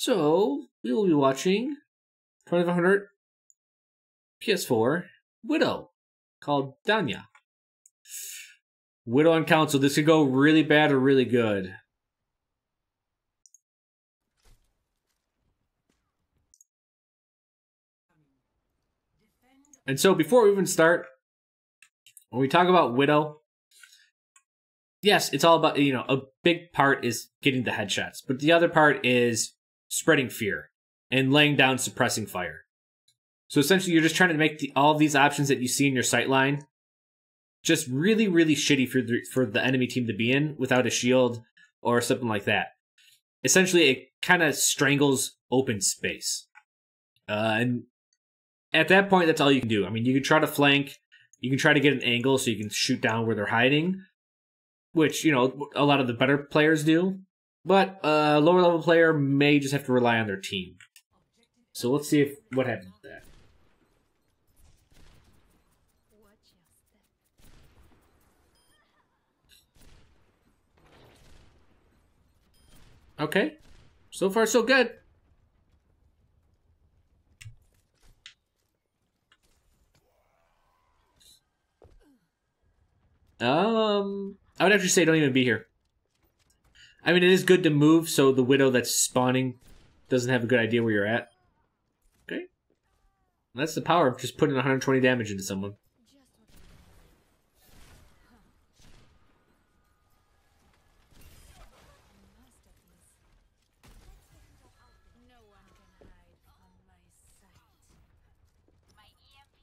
So, we will be watching 2500 PS4 Widow called Danya. Widow on console. This could go really bad or really good. And so, before we even start, when we talk about Widow, yes, it's all about, a big part is getting the headshots, but the other part is spreading fear and laying down suppressing fire. So essentially, you're just trying to make all these options that you see in your sightline just really, really shitty for the enemy team to be in without a shield or something like that. Essentially, it kind of strangles open space. And at that point, that's all you can do. I mean, you can try to flank, you can try to get an angle so you can shoot down where they're hiding, which, a lot of the better players do. But a lower level player may just have to rely on their team. So let's see what happens with that. Okay. So far, so good. I would actually say don't even be here. I mean, it is good to move so the Widow that's spawning doesn't have a good idea where you're at. Okay. That's the power of just putting 120 damage into someone.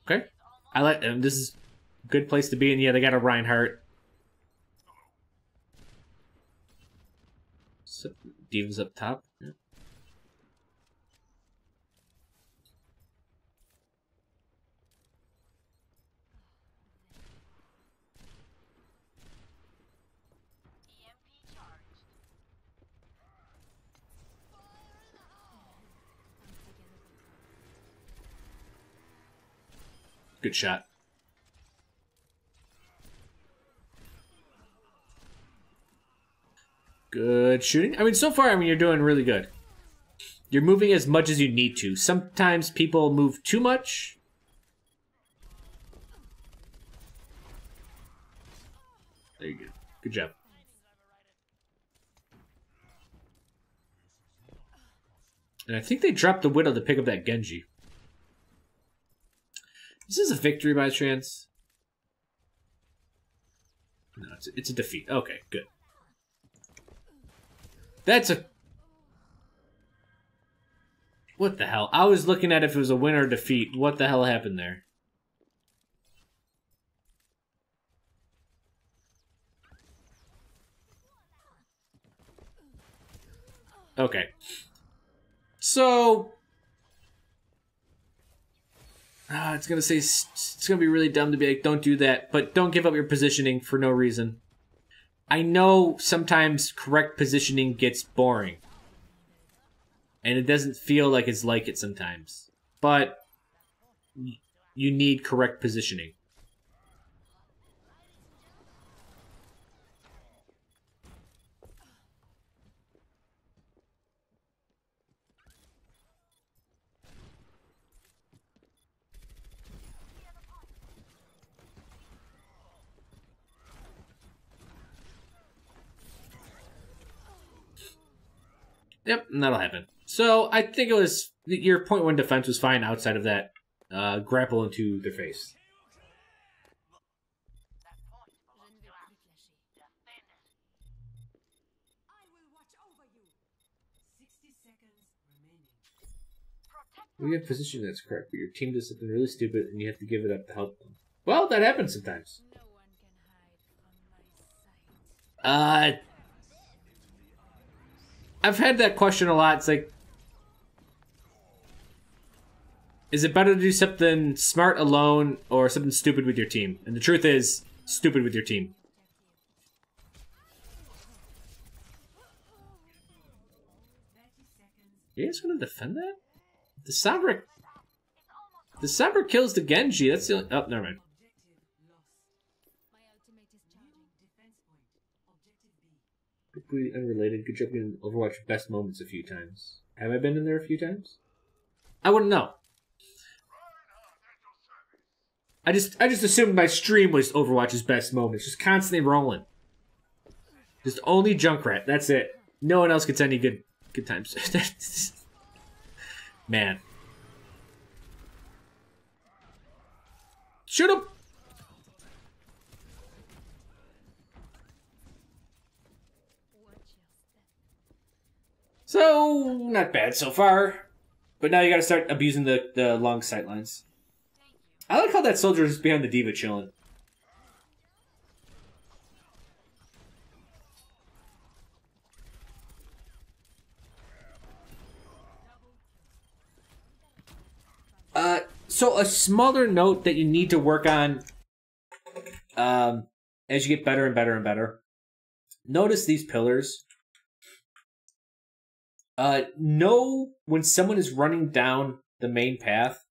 Okay. I like this is a good place to be, and yeah, they got a Reinhardt. So, Diva's up top. Yeah. Good shot. Good shooting. I mean, so far, you're doing really good. You're moving as much as you need to. Sometimes people move too much. There you go. Good job. And I think they dropped the Widow to pick up that Genji. Is this a victory by chance? No, it's a defeat. Okay, good. That's a... What the hell? I was looking at if it was a win or a defeat. What the hell happened there? Okay. So... it's gonna say it's gonna be really dumb to be like, don't do that, but don't give up your positioning for no reason. I know sometimes correct positioning gets boring, and it doesn't feel like it's like it sometimes, but you need correct positioning. Yep, and that'll happen. So, I think it was... Your point one defense was fine outside of that grapple into their face. We have position that's correct, but your team does something really stupid and you have to give it up to help them. Well, that happens sometimes. I've had that question a lot. It's like, is it better to do something smart alone or something stupid with your team? And the truth is, stupid with your team. You guys gonna defend that? The Sombra kills the Genji. That's the only... Oh, never mind. Completely unrelated. Good job getting Overwatch best moments a few times. Have I been in there a few times? I wouldn't know. I just assumed my stream was Overwatch's best moments, just constantly rolling. Just only Junkrat. That's it. No one else gets any good times. Man. Shoot him! So, not bad so far. But now you gotta start abusing the long sightlines. I like how that soldier is behind the diva chilling. So a smaller note that you need to work on as you get better and better and better. Notice these pillars. Know when someone is running down the main path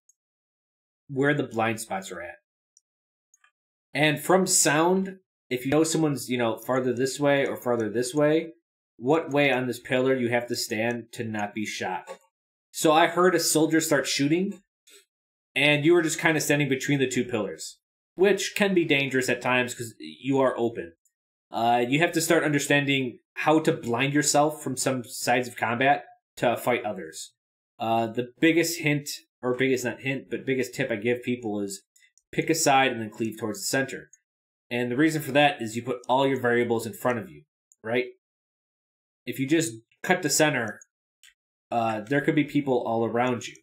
where the blind spots are at. And from sound, if you know someone's, farther this way or farther this way, what way on this pillar you have to stand to not be shot. So I heard a soldier start shooting, and you were just kind of standing between the two pillars, which can be dangerous at times because you are open. You have to start understanding how to blind yourself from some sides of combat to fight others. The biggest hint, or biggest not hint, but biggest tip I give people is pick a side and then cleave towards the center. And the reason for that is you put all your variables in front of you, right? If you just cut the center, there could be people all around you.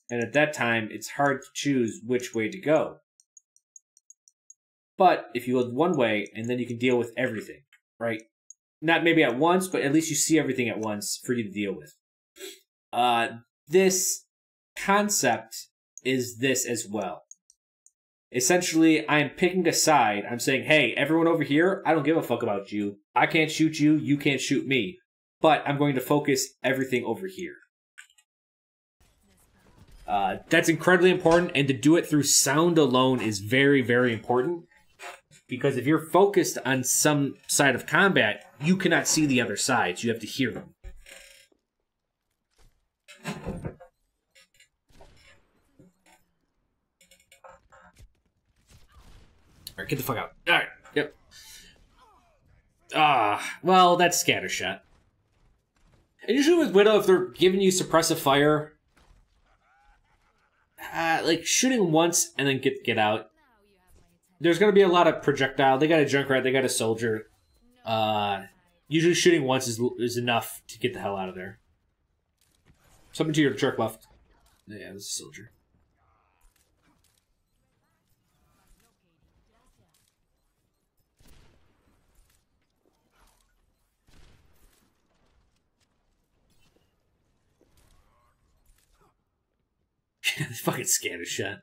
And at that time, it's hard to choose which way to go. But if you look one way, and then you can deal with everything, right? Not maybe at once, but at least you see everything at once for you to deal with. This concept is this as well. Essentially, I am picking a side. I'm saying, hey, everyone over here, I don't give a fuck about you. I can't shoot you. You can't shoot me. But I'm going to focus everything over here. That's incredibly important, and to do it through sound alone is very, very important. Because if you're focused on some side of combat, you cannot see the other sides. You have to hear them. Alright, get the fuck out. Alright, yep. Well, that's scattershot. And usually with Widow, if they're giving you suppressive fire, like shooting once and then get out. There's going to be a lot of projectile. They got a Junkrat, they got a soldier. Usually shooting once is enough to get the hell out of there. Something to your jerk left. Yeah, this is a soldier. This fucking scatter shot.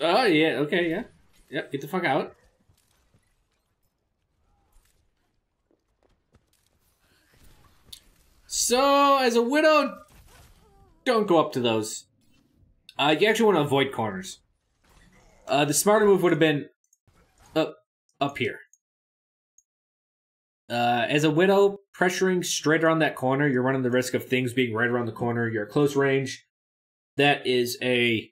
Oh, yeah, okay, yeah. Yep, get the fuck out. So, as a Widow, don't go up to those. You actually want to avoid corners. The smarter move would have been up here. As a Widow, pressuring straight around that corner, you're running the risk of things being right around the corner. You're at close range. That is a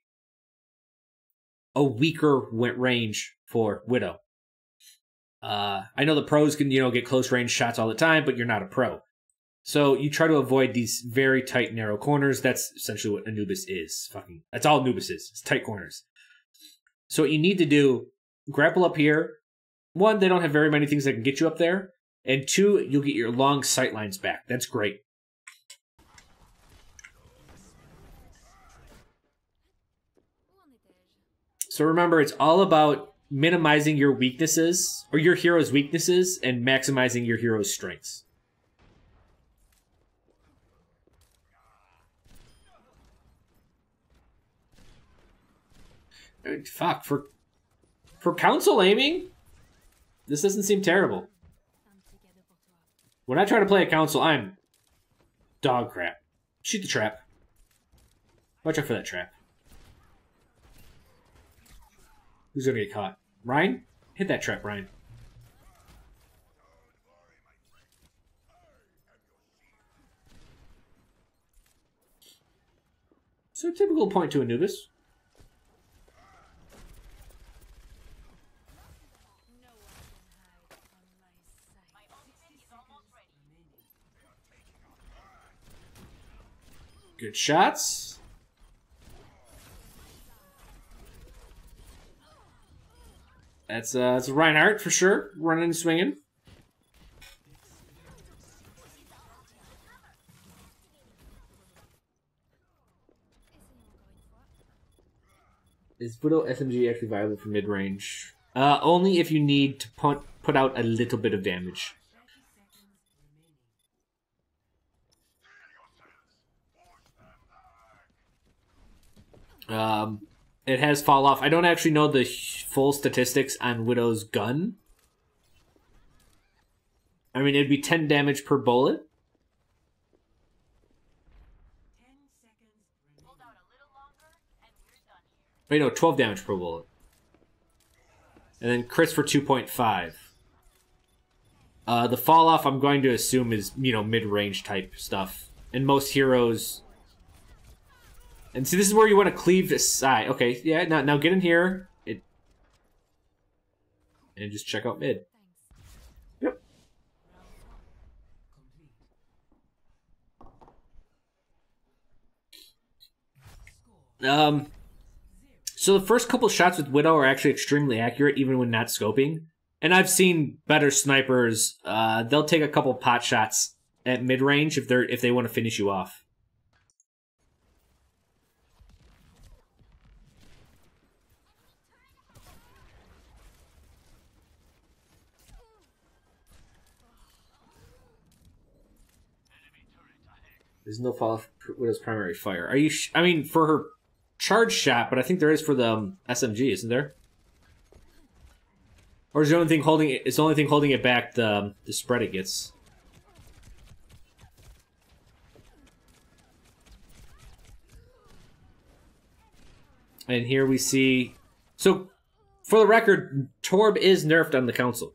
weaker range for Widow. I know the pros can, get close range shots all the time, but you're not a pro. So you try to avoid these very tight, narrow corners. That's essentially what Anubis is. That's all Anubis is. It's tight corners. So what you need to do, grapple up here. One, they don't have very many things that can get you up there. And two, you'll get your long sight lines back. That's great. So remember, it's all about minimizing your weaknesses, or your hero's weaknesses, and maximizing your hero's strengths. Fuck, for council aiming, this doesn't seem terrible. When I try to play a council, I'm dog crap. Shoot the trap. Watch out for that trap. Who's gonna get caught? Ryan? Hit that trap, Ryan. typical point to Anubis. Good shots. That's Reinhardt for sure, running and swinging. Is Widow SMG actually viable for mid-range? Only if you need to put out a little bit of damage. It has fall off. I don't actually know the full statistics on Widow's gun. I mean, it'd be 10 damage per bullet. Wait, no, 12 damage per bullet. And then crits for 2.5. The fall off, I'm going to assume, is, you know, mid-range type stuff. And most heroes... And see, this is where you want to cleave this side. Okay, yeah, now get in here. And just check out mid. Yep. So the first couple shots with Widow are actually extremely accurate, even when not scoping. And I've seen better snipers. They'll take a couple pot shots at mid range if they want to finish you off. There's no fall off Widow's primary fire. Are you? I mean, for her charge shot, but I think there is for the SMG, isn't there? Or is the only thing holding it? It's the only thing holding it back the spread it gets. And here we see. So, for the record, Torb is nerfed on the council.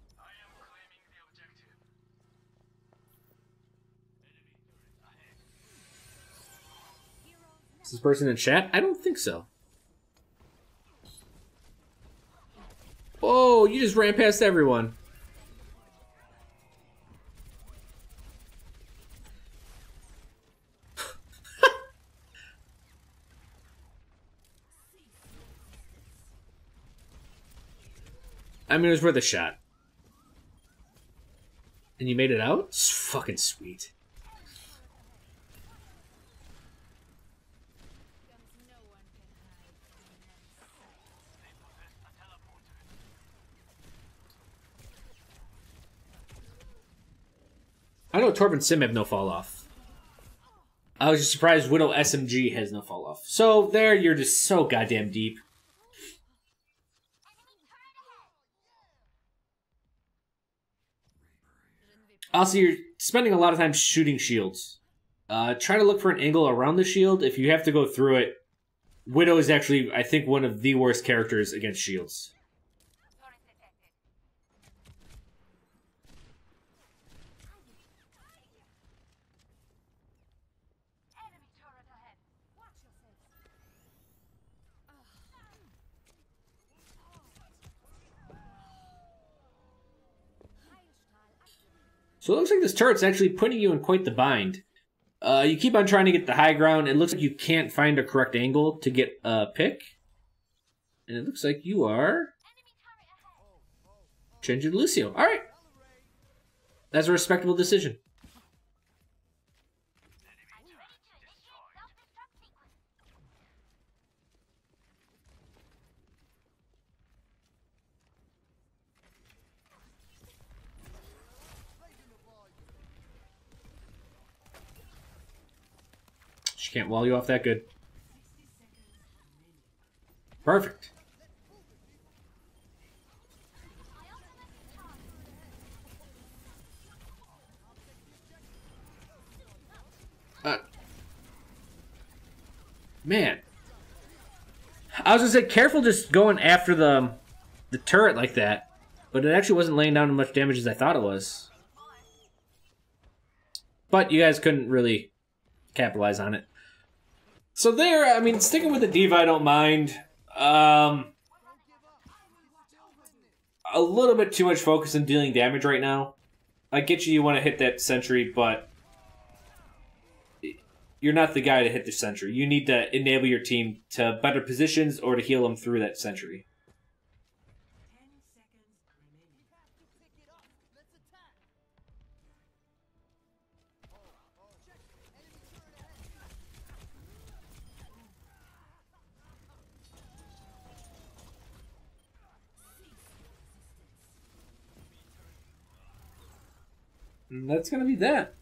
Is this person in chat? I don't think so. Oh, you just ran past everyone. I mean, it was worth a shot. And you made it out? It's fucking sweet. I know Torb and Sim have no fall off. I was just surprised Widow SMG has no fall off. So there, you're just so goddamn deep. Also, you're spending a lot of time shooting shields. Try to look for an angle around the shield. If you have to go through it, Widow is actually, I think, one of the worst characters against shields. So it looks like this turret's actually putting you in quite the bind. You keep on trying to get the high ground. It looks like you can't find a correct angle to get a pick. And it looks like you are changing to Lucio. All right. That's a respectable decision. She can't wall you off that good. Perfect. Man. I was gonna say, careful just going after the turret like that. But it actually wasn't laying down as much damage as I thought it was. But you guys couldn't really capitalize on it. So there, I mean, sticking with the diva, I don't mind. A little bit too much focus on dealing damage right now. I get you want to hit that sentry, but you're not the guy to hit the sentry. You need to enable your team to better positions or to heal them through that sentry. And that's going to be that.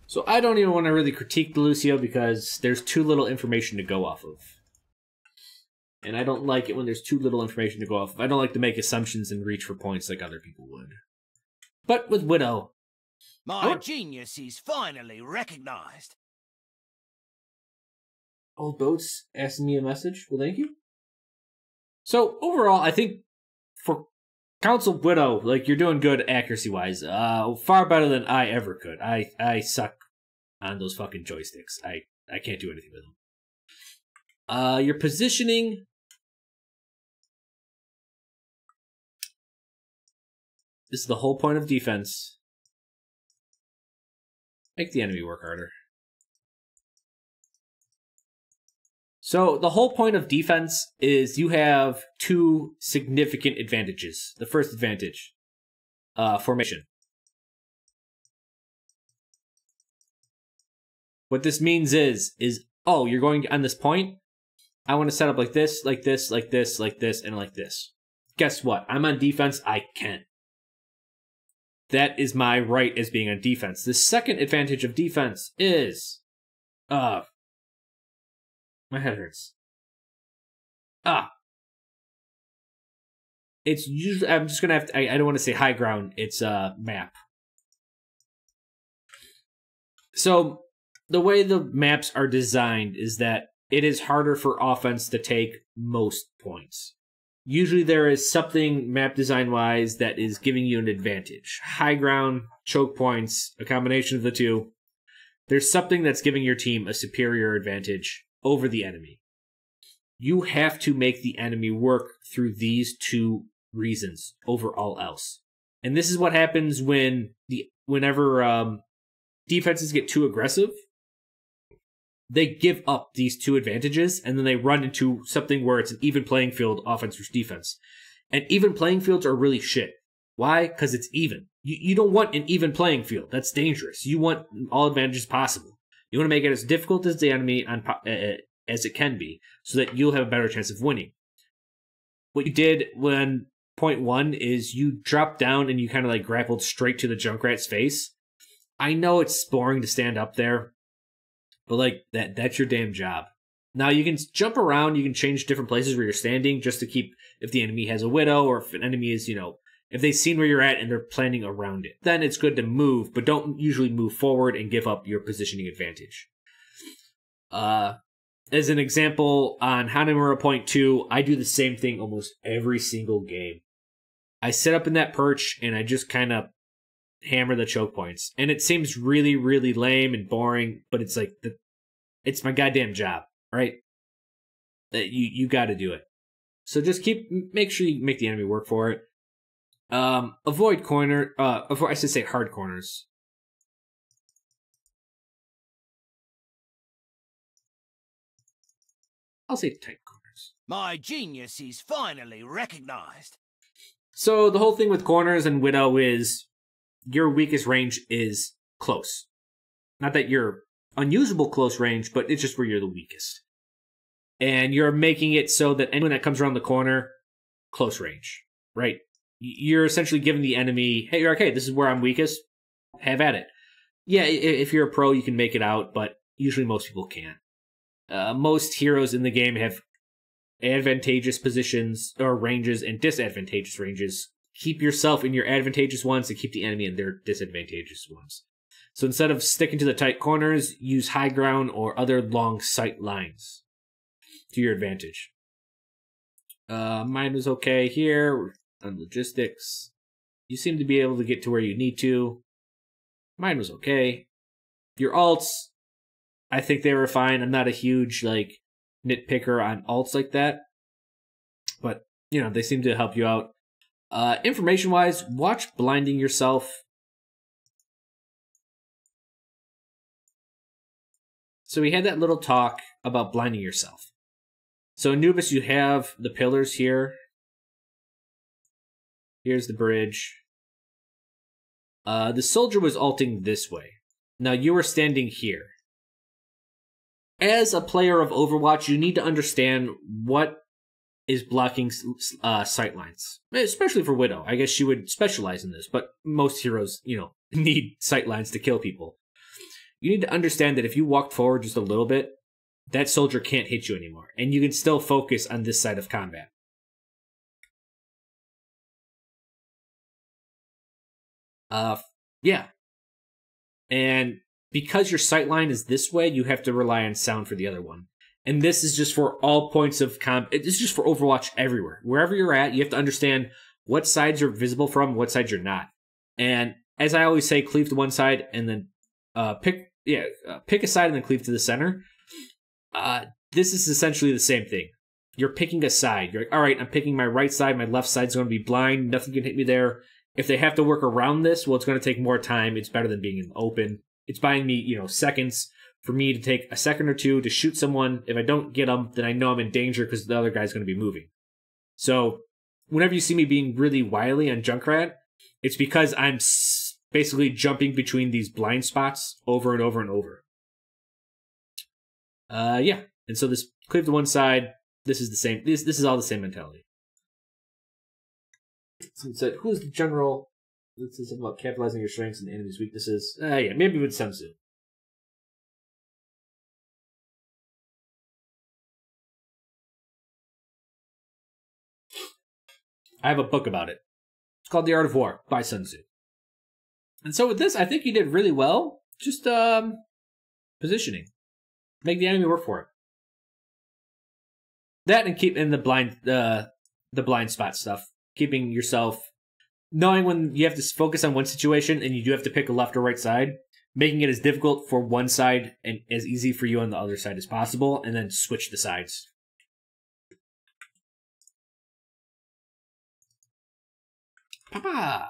So I don't even want to really critique the Lucio because there's too little information to go off of. And I don't like it when there's too little information to go off of. I don't like to make assumptions and reach for points like other people would. But with Widow... My genius is finally recognized. Old Boats asking me a message. Well, thank you. So overall, I think for Council Widow, like, you're doing good accuracy-wise. Far better than I ever could. I suck on those fucking joysticks. I can't do anything with them. Your positioning... This is the whole point of defense. Make the enemy work harder. So the whole point of defense is you have two significant advantages. The first advantage, formation. What this means is, oh, you're going on this point? I want to set up like this, like this, like this, like this, and like this. Guess what? I'm on defense, I can. That is my right as being on defense. The second advantage of defense is... my head hurts. It's usually... I'm just gonna have to... I don't want to say high ground. It's map. So, the way the maps are designed is that it is harder for offense to take most points. Usually there is something map design-wise that is giving you an advantage. High ground, choke points, a combination of the two. There's something that's giving your team a superior advantage over the enemy. You have to make the enemy work through these two reasons over all else. And this is what happens whenever defenses get too aggressive. They give up these two advantages, and then they run into something where it's an even playing field, offense versus defense. And even playing fields are really shit. Why? Because it's even. You don't want an even playing field. That's dangerous. You want all advantages possible. You want to make it as difficult as the enemy as it can be, so that you'll have a better chance of winning. What you did when point one is you dropped down and you kind of like grappled straight to the Junkrat's face. I know it's boring to stand up there, but like that's your damn job. Now you can jump around, you can change different places where you're standing just to keep, if the enemy has a widow or if an enemy is, if they've seen where you're at and they're planning around it. Then it's good to move, but don't usually move forward and give up your positioning advantage. As an example, on Hanamura Point 2, I do the same thing almost every single game. I sit up in that perch and I just kind of hammer the choke points. And it seems really, really lame and boring, but it's like, it's my goddamn job, right? You got to do it. So just make sure you make the enemy work for it. Avoid I should say hard corners. I'll say tight corners. My genius is finally recognized. So the whole thing with corners and Widow is your weakest range is close. Not that you're unusable close range, but it's just where you're the weakest. And you're making it so that anyone that comes around the corner, close range, right? You're essentially giving the enemy, hey, okay, this is where I'm weakest, have at it. Yeah, if you're a pro, you can make it out, but usually most people can't. Most heroes in the game have advantageous positions or ranges and disadvantageous ranges. Keep yourself in your advantageous ones and keep the enemy in their disadvantageous ones. So instead of sticking to the tight corners, use high ground or other long sight lines to your advantage. Mine was okay here on logistics. You seem to be able to get to where you need to. Mine was okay. Your alts, I think they were fine. I'm not a huge like nitpicker on alts like that, but you know they seem to help you out. Information wise, watch Blinding Yourself. So we had that little talk about blinding yourself. So Anubis, you have the pillars here. Here's the bridge. The soldier was ulting this way. Now you are standing here. As a player of Overwatch, you need to understand what is blocking sight lines. Especially for Widow. I guess she would specialize in this, but most heroes, you know, need sight lines to kill people. You need to understand that if you walked forward just a little bit, that soldier can't hit you anymore, and you can still focus on this side of combat. Yeah. And because your sightline is this way, you have to rely on sound for the other one. And this is just for all points of combat. It's just for Overwatch everywhere. Wherever you're at, you have to understand what sides you're visible from, what sides you're not. And as I always say, cleave to one side and then pick a side and then cleave to the center. This is essentially the same thing. You're picking a side. You're like, all right, I'm picking my right side. My left side's going to be blind. Nothing can hit me there. If they have to work around this, well, it's going to take more time. It's better than being in the open. It's buying me, you know, seconds for me to take a second or two to shoot someone. If I don't get them, then I know I'm in danger because the other guy's going to be moving. So whenever you see me being really wily on Junkrat, it's because I'm basically jumping between these blind spots over and over and over. Yeah. And so this cleave to one side, this is the same. This is all the same mentality. So it said, who's the general? This is about capitalizing your strengths and the enemy's weaknesses. Yeah, maybe with Sun Tzu. I have a book about it. It's called The Art of War by Sun Tzu. And so with this, I think you did really well. Just positioning. Make the enemy work for it. That and keep in the blind spot stuff. Keeping yourself, knowing when you have to focus on one situation and you do have to pick a left or right side, making it as difficult for one side and as easy for you on the other side as possible, and then switch the sides. Papa!